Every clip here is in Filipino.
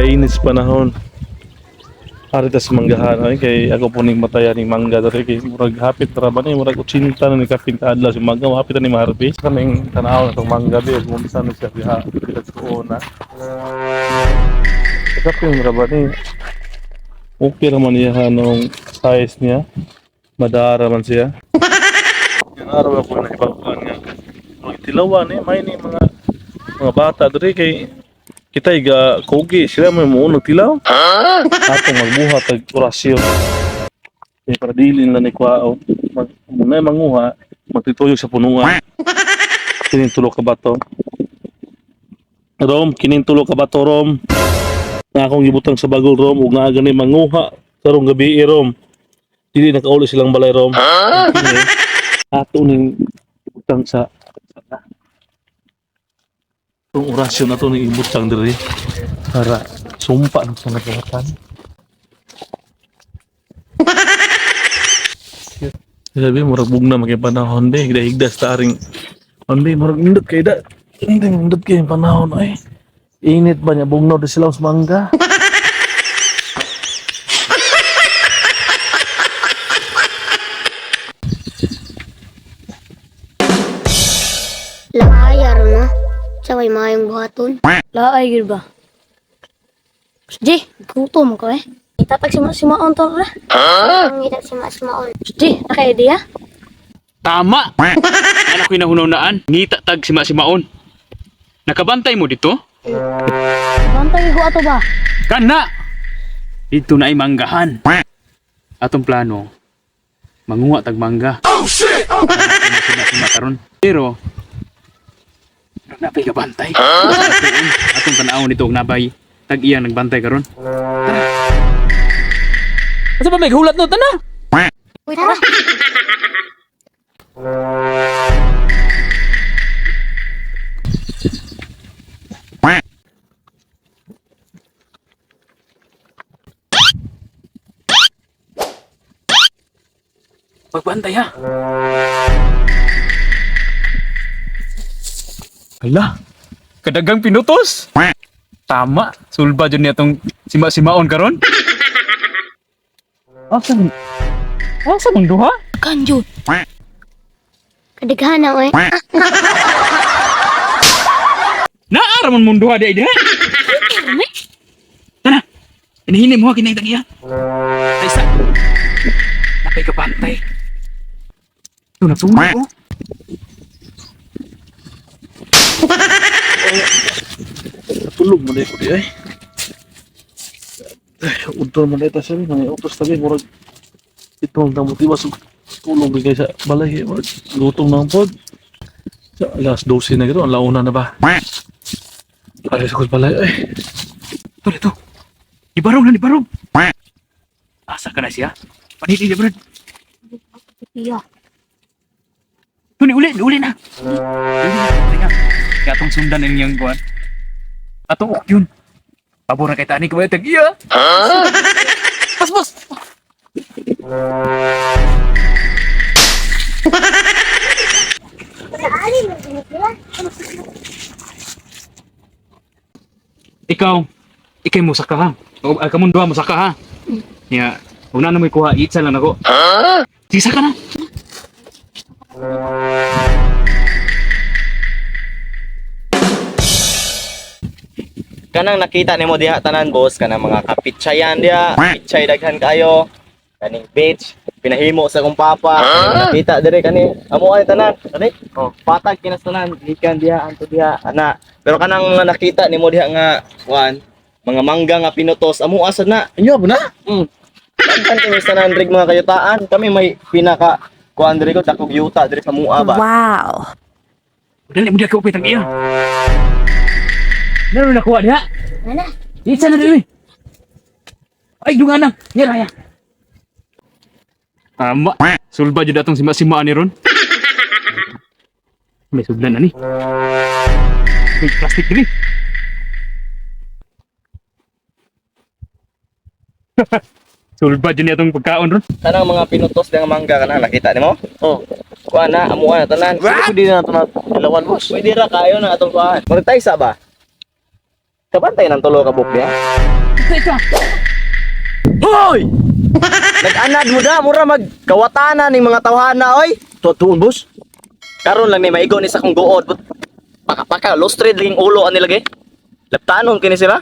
Kainis panahon. Haritas manggahan ay kay ako po ning mataya ning mangga diri kay murag hapit ra ba ni murag 80 na ni kapin adlaw si mangga hapit ni ma-harvest kaming tanaw na tong mangga bi ug umpisa na siya diha ko na. Kapin ra ba ni okay ra man niya nung size niya. Madara man siya. Yan araw ako na ibaguan nga. Mga tilawan may ni mga bata diri kay kita iga kogi sila may muunong tilaw. Atong magbuhat tag orasyon. Kaya para dili na ni kwao. Muna manguha, magtituyog sa punuan. Kining tulo ka bato. Rom, kining tulo ka bato Rom. Na akong gibutang sa bagol Rom ug nga gani manguha karong gabi Rom. Dili nakauli silang balay Rom. Ato ning gibutang sa itong orasyon na ito ng ibutang diri para sumpa ng panagawatan. Sabi, murag bugna maging panahon be, higda-higda sa taring hindi, murag indot kayo da. Hindi, indot kayo yung panahon ay. Init ba niya, bugnaw na sila sa mangga. Layar na. Saway mayong buhaton. Laay gid ba? Di, gutom ko eh. Itatag si Maon to ra. Ang ida si Mas Maon. Di, naka-idea? Tama! Anak ko'y nahununaan. Ngita tag si Maon. Nakabantay mo dito? Bantay ko ato ba? Kana! Dito na ay manggahan. Atong plano, manguha tag mangga. Oh shit! Karon. Pero, napay ka bantay. Atong tanawon nito og nabay. Tag iyang nagbantay karon. Asa ba may hulat no tana? Uy, tara. Pagbantay ha. Hala, kadagang pinutos. Tama, sulba dyan niya itong Maon karon. Asan? Asan mong duha? Kanjud. Kadaghan na, oy. Naara mong duha di ay diha. Tana, inihinin mo ha kinay tagiya. Aysa, napay ka pantay. Ito na tunay ko. Tulog mo na ko di ay. Udto mo na ito sabi, mga utos tabi, murag itong motiwas tulog bigay sa balay, murag gutom na ang pod. Sa alas 12 na gito, ang launa na ba? Alas ko sa balay ay. Ito. Ibarog na, ibarog. Asa ka na siya? Paniti niya, Brad. Iya. Uli na. Teka, kaya itong sundan ng iyong buwan. Atong ok yun. Pabor na kay tani ko ba yung tag-iya? Pas! Ikay mo saka ha. O kamong duha mo saka ha. Ya, una na mo ikuha, itsa lang ako. Sige, saka na. Kanang nakita nimo diha tanan boss kanang mga kapitsayan diha, pitsay daghan kayo. Kaning beach pinahimo sa akong papa. Nakita diri kani amo ani tanan, kani. Oh, patag kinas tanan gikan diha anto diha ana. Pero kanang nakita nimo diha nga kuan, mga mangga nga pinutos amo asad na. Inyo ba na? Kan kami sa nandrig mga kayutaan, kami may pinaka kuan diri ko dakog yuta diri sa mua ba. Wow. Dali mo diha ka upit ang iya. Meron na kuha diha. Mana? Itsa na dili. Ay, dunga na. Niraya. Tama. Sulba jud atong sima-simaan ni ron. May sudlan na ni. May plastic dili. Sulba jud ni atong pagkaon ron. Kanang mga pinutos nga mangga kanang nakita nimo? Oh, Kuan na amo na tanan. pwede na ito na ilawan boss. Pwede ra kayo na atong kuan. Monetize ba? Kabantay ng tulo ka book niya. Hoy! Nag-anad mo da, mura magkawatana ning mga tawhana, oy. Tuon, boss. Karon lang ni maigo ni sa kong guod. Paka lost trade lang yung ulo ani lagi. Laptanon kini sila.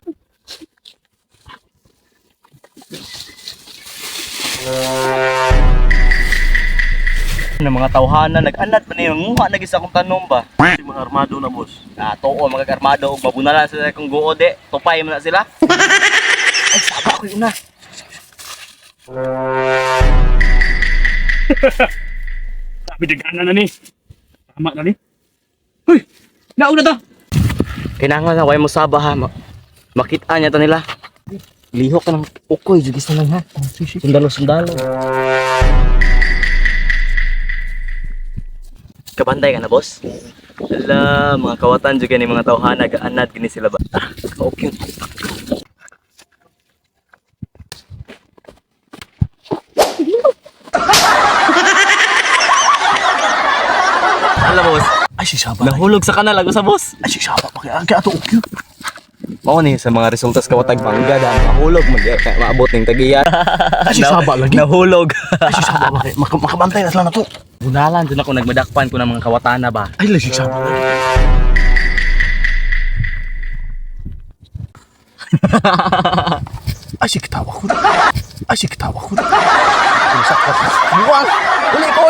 Na mga tawhana nag-anad pa niyo nguha na gisa akong tanom ba. Si mga armado na, boss. Too mga karmado ug mabunalan sila kung guod tupay man na sila. Ay saba ko yun na. Sabi dagana na ni. Tama na ni. Hoy, nauna ta. Kailangan na way mo saba ha. Makita niya to nila. Lihok ka ng ukoy, jugis na lang ha. Sundalo. Kabantay ka na, boss? Ala, mga kawatan juga ni mga tawhana, gaanad gini sila ba? Okay. Ala, boss. Ay, si Saba. Nahulog sa kanal ako sa boss. Ay, si Saba. Kaya ato okay. Mao ni sa mga resultas kawatag mangga da mahulog maabot ning tagiya. Ay, si Saba lagi. Nahulog. Ay, si Saba. Makabantay na sila na to. Bunalan dun ako nagmadakpan ko ng mga kawatana ba. Ay, si Saba lagi. Ay, si kitawa ko. Ay, si kitawa ko. Sakot. Buwang! Uli ko